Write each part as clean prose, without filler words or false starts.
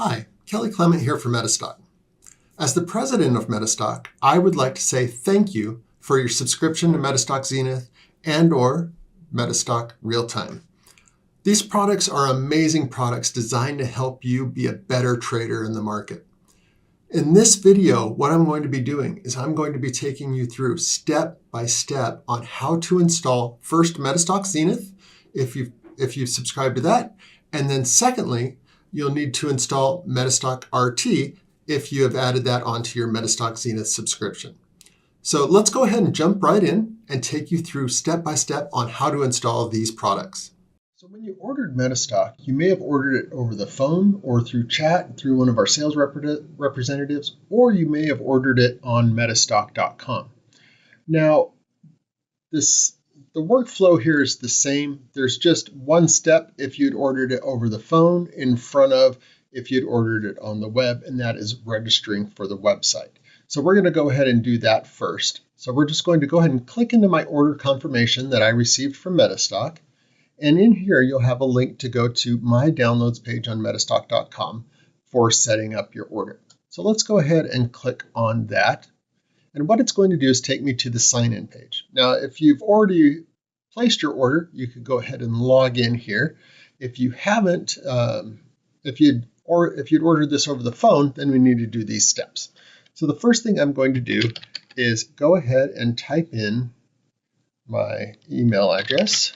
Hi, Kelly Clement here for MetaStock. As the president of MetaStock, I would like to say thank you for your subscription to MetaStock XENITH and/or MetaStock Real-Time. These products are amazing products designed to help you be a better trader in the market. In this video, what I'm going to be doing is I'm going to be taking you through step by step on how to install first MetaStock XENITH if you've subscribed to that, and then secondly, you'll need to install MetaStock RT if you have added that onto your MetaStock XENITH subscription. So let's go ahead and jump right in and take you through step by step on how to install these products. So when you ordered MetaStock, you may have ordered it over the phone or through chat through one of our sales representatives, or you may have ordered it on metastock.com. Now, the workflow here is the same. There's just one step if you'd ordered it over the phone in front of if you'd ordered it on the web, and that is registering for the website. So we're going to go ahead and do that first. So we're just going to go ahead and click into my order confirmation that I received from MetaStock. And in here, you'll have a link to go to my downloads page on metastock.com for setting up your order. So let's go ahead and click on that. And what it's going to do is take me to the sign-in page. Now, if you've already placed your order, you could go ahead and log in here. If you haven't, if you'd ordered this over the phone, then we need to do these steps. So the first thing I'm going to do is go ahead and type in my email address.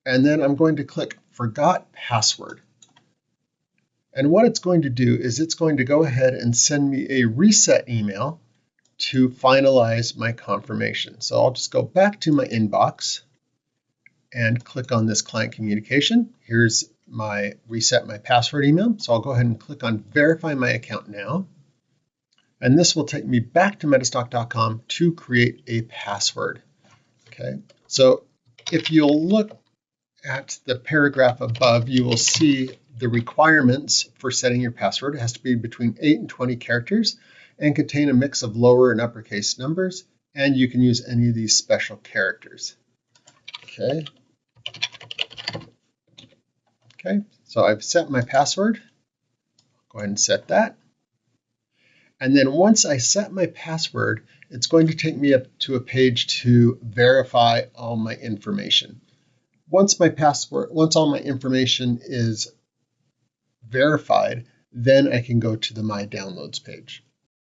And then I'm going to click Forgot Password. And what it's going to do is it's going to go ahead and send me a reset email to finalize my confirmation. So I'll just go back to my inbox and click on this client communication. Here's my reset my password email. So I'll go ahead and click on verify my account now. And this will take me back to metastock.com to create a password. Okay, so if you'll look at the paragraph above, you will see the requirements for setting your password. It has to be between 8 and 20 characters and contain a mix of lower and uppercase numbers, and you can use any of these special characters. Okay, so I've set my password. Go ahead and set that. And then once I set my password, it's going to take me up to a page to verify all my information. Once all my information is verified, then I can go to the My Downloads page.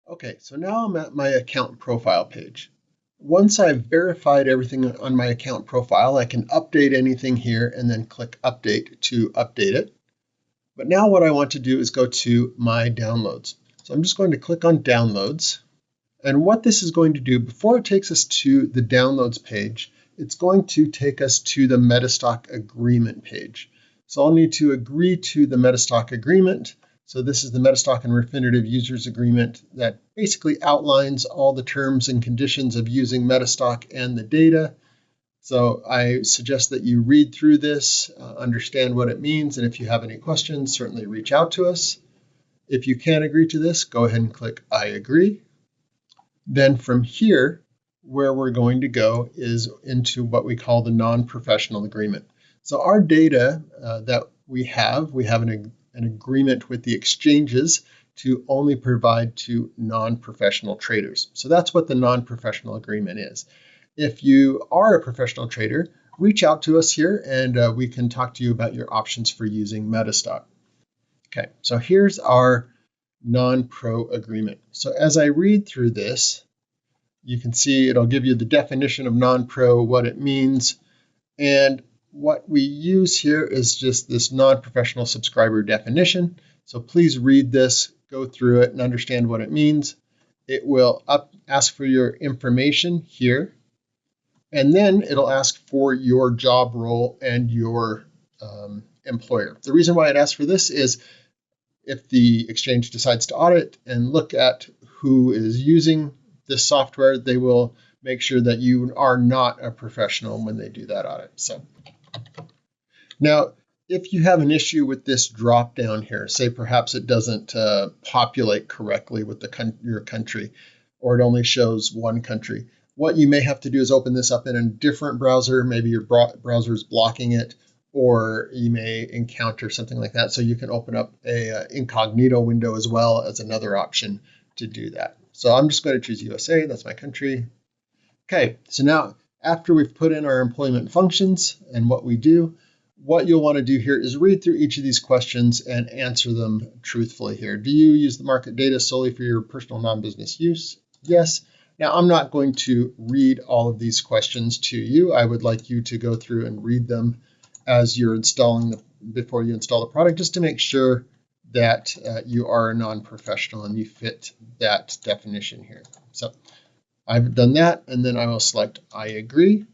Okay, so now I'm at my account profile page. Once I've verified everything on my account profile, I can update anything here and then click Update to update it. But now what I want to do is go to My Downloads. So I'm just going to click on Downloads. And what this is going to do, before it takes us to the Downloads page, it's going to take us to the MetaStock agreement page. So I'll need to agree to the MetaStock agreement. So this is the MetaStock and Refinitiv Users Agreement that basically outlines all the terms and conditions of using MetaStock and the data. So I suggest that you read through this, understand what it means, and if you have any questions, certainly reach out to us. If you can't agree to this, go ahead and click I agree. Then from here, where we're going to go is into what we call the non-professional agreement. So our data that we have an agreement with the exchanges to only provide to non-professional traders. So that's what the non-professional agreement is. If you are a professional trader, reach out to us here and we can talk to you about your options for using MetaStock. Okay, so here's our non-pro agreement. So as I read through this, you can see it'll give you the definition of non-pro, what it means, and what we use here is just this non-professional subscriber definition. So please read this, go through it, and understand what it means. It will ask for your information here, and then it'll ask for your job role and your employer. The reason why it asks for this is if the exchange decides to audit and look at who is using this software, they will make sure that you are not a professional when they do that audit. So now, if you have an issue with this drop down here, say perhaps it doesn't populate correctly with your country, or it only shows one country, what you may have to do is open this up in a different browser. Maybe your browser is blocking it, or you may encounter something like that. So you can open up a incognito window as well as another option to do that. So I'm just going to choose USA. That's my country. Okay, so now after we've put in our employment functions and what we do, what you'll want to do here is read through each of these questions and answer them truthfully here. Do you use the market data solely for your personal non-business use? Yes. Now, I'm not going to read all of these questions to you. I would like you to go through and read them as you're installing before you install the product, just to make sure that you are a non-professional and you fit that definition here. So I've done that, and then I will select I agree.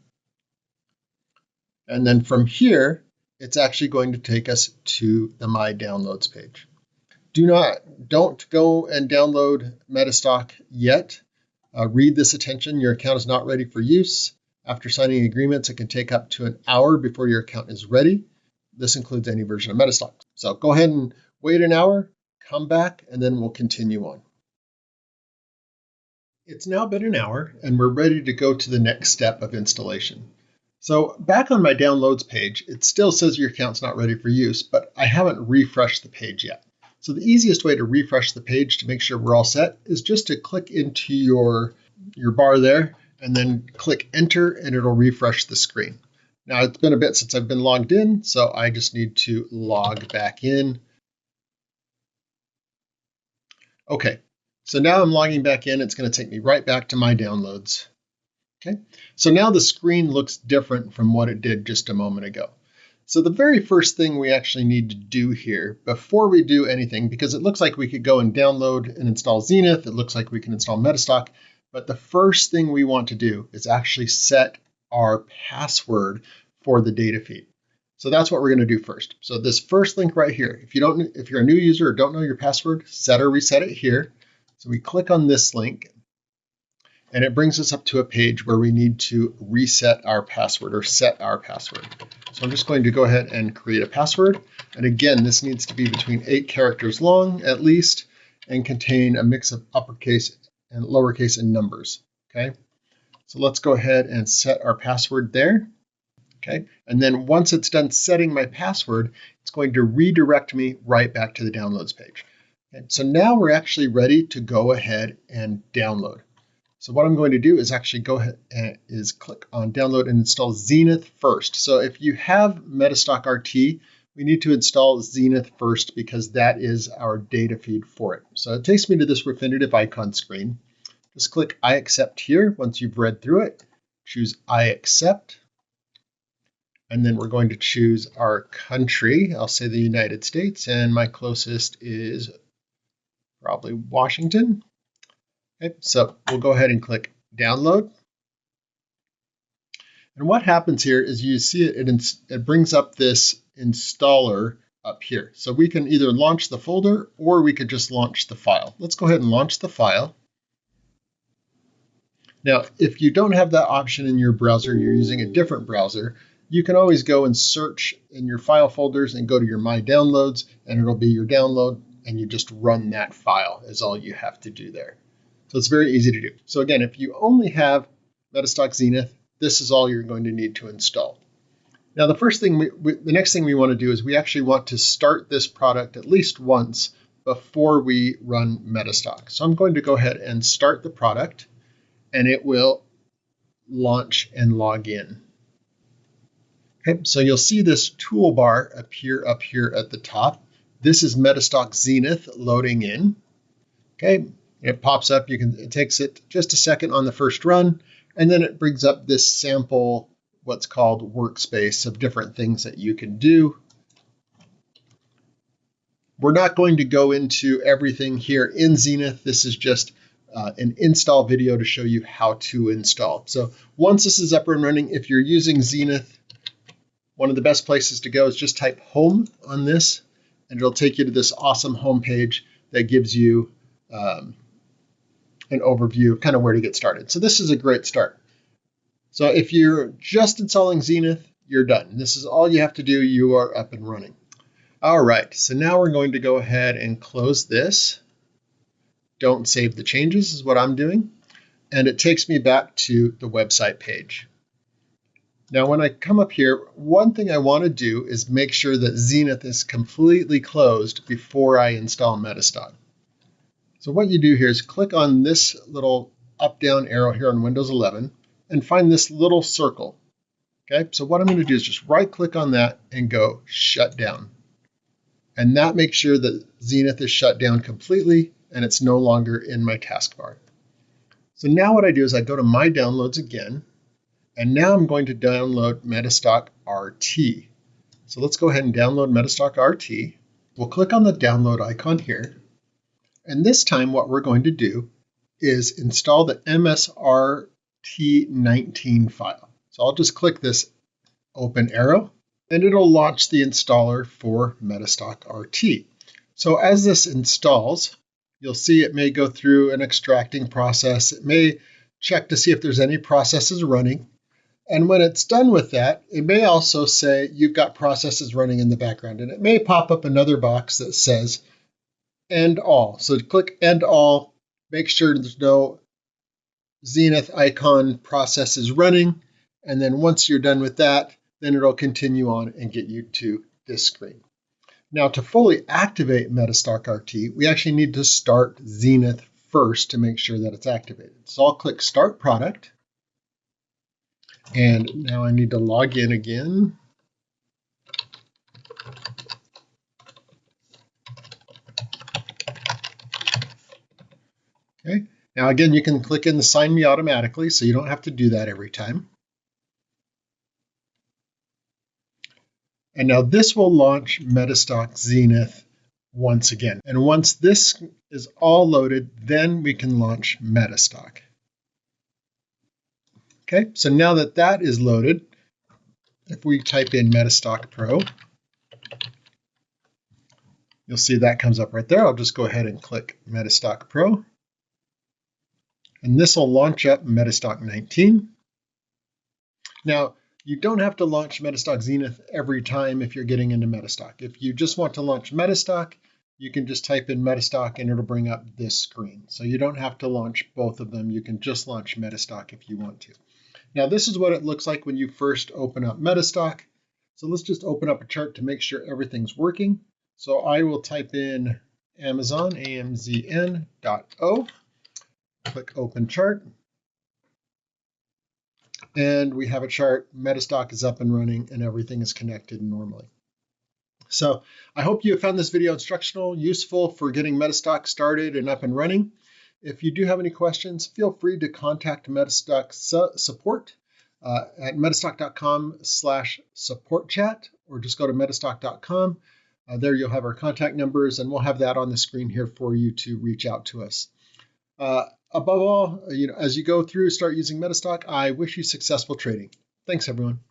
And then from here, it's actually going to take us to the My Downloads page. Don't go and download MetaStock yet. Read this attention. Your account is not ready for use. After signing agreements, it can take up to an hour before your account is ready. This includes any version of MetaStock. So go ahead and wait an hour, come back, and then we'll continue on. It's now been an hour, and we're ready to go to the next step of installation. So back on my downloads page, it still says your account's not ready for use, but I haven't refreshed the page yet. So the easiest way to refresh the page to make sure we're all set is just to click into your bar there and then click enter, and it'll refresh the screen. Now it's been a bit since I've been logged in, so I just need to log back in. Okay, so now I'm logging back in. It's going to take me right back to my downloads. Okay, so now the screen looks different from what it did just a moment ago. So the very first thing we actually need to do here before we do anything, because it looks like we could go and download and install XENITH, it looks like we can install MetaStock, but the first thing we want to do is actually set our password for the data feed. So that's what we're going to do first. So this first link right here, if you're a new user or don't know your password, set or reset it here. So we click on this link, and it brings us up to a page where we need to reset our password or set our password. So I'm just going to go ahead and create a password. And again, this needs to be between 8 characters long at least and contain a mix of uppercase and lowercase and numbers. Okay, so let's go ahead and set our password there. Okay, and then once it's done setting my password, it's going to redirect me right back to the downloads page. Okay, so now we're actually ready to go ahead and download. So what I'm going to do is actually go ahead and click on download and install XENITH first. So if you have MetaStock RT, we need to install XENITH first because that is our data feed for it. So it takes me to this Refinitiv icon screen. Just click I accept here. Once you've read through it, choose I accept. And then we're going to choose our country. I'll say the United States, and my closest is probably Washington. Okay, so we'll go ahead and click download. And what happens here is you see it brings up this installer up here. So we can either launch the folder or we could just launch the file. Let's go ahead and launch the file. Now, if you don't have that option in your browser, you're using a different browser, you can always go and search in your file folders and go to your My Downloads, and it'll be your download, and you just run that file is all you have to do there. So it's very easy to do. So again, if you only have MetaStock XENITH, this is all you're going to need to install. Now, the next thing we want to do is we actually want to start this product at least once before we run MetaStock. So I'm going to go ahead and start the product, and it will launch and log in. Okay, so you'll see this toolbar appear up here at the top. This is MetaStock XENITH loading in. Okay, it pops up. It takes it just a second on the first run, and then it brings up this sample, what's called workspace of different things that you can do. We're not going to go into everything here in XENITH. This is just an install video to show you how to install. So once this is up and running, if you're using XENITH, one of the best places to go is just type home on this, and it'll take you to this awesome home page that gives you an overview of kind of where to get started. So this is a great start. So if you're just installing XENITH, you're done. This is all you have to do. You are up and running. All right, so now we're going to go ahead and close this. Don't save the changes is what I'm doing. And it takes me back to the website page. Now, when I come up here, one thing I want to do is make sure that XENITH is completely closed before I install MetaStock. So what you do here is click on this little up-down arrow here on Windows 11 and find this little circle. Okay, so what I'm going to do is just right-click on that and go Shut Down. And that makes sure that XENITH is shut down completely and it's no longer in my taskbar. So now what I do is I go to My Downloads again, and now I'm going to download MetaStock RT. So let's go ahead and download MetaStock RT. We'll click on the download icon here. And this time what we're going to do is install the MSRT19 file. So I'll just click this open arrow, and it'll launch the installer for MetaStock RT. So as this installs, you'll see it may go through an extracting process. It may check to see if there's any processes running. And when it's done with that, it may also say you've got processes running in the background. And it may pop up another box that says End All. So click End All, make sure there's no XENITH icon processes running. And then once you're done with that, then it'll continue on and get you to this screen. Now, to fully activate MetaStock RT, we actually need to start XENITH first to make sure that it's activated. So I'll click Start Product. And now I need to log in again. Okay. Now again, you can click in the Sign Me automatically, so you don't have to do that every time. And now this will launch MetaStock XENITH once again. And once this is all loaded, then we can launch MetaStock. Okay, so now that that is loaded, if we type in MetaStock Pro, you'll see that comes up right there. I'll just go ahead and click MetaStock Pro. And this will launch up MetaStock 19. Now, you don't have to launch MetaStock XENITH every time if you're getting into MetaStock. If you just want to launch MetaStock, you can just type in MetaStock and it'll bring up this screen. So you don't have to launch both of them. You can just launch MetaStock if you want to. Now, this is what it looks like when you first open up MetaStock. So let's just open up a chart to make sure everything's working. So I will type in Amazon, AMZN.O, click Open Chart. And we have a chart. MetaStock is up and running and everything is connected normally. So I hope you found this video instructional, useful for getting MetaStock started and up and running. If you do have any questions, feel free to contact MetaStock support at metastock.com/support chat, or just go to metastock.com. There you'll have our contact numbers, and we'll have that on the screen here for you to reach out to us. Above all, as you go through, start using MetaStock, I wish you successful trading. Thanks, everyone.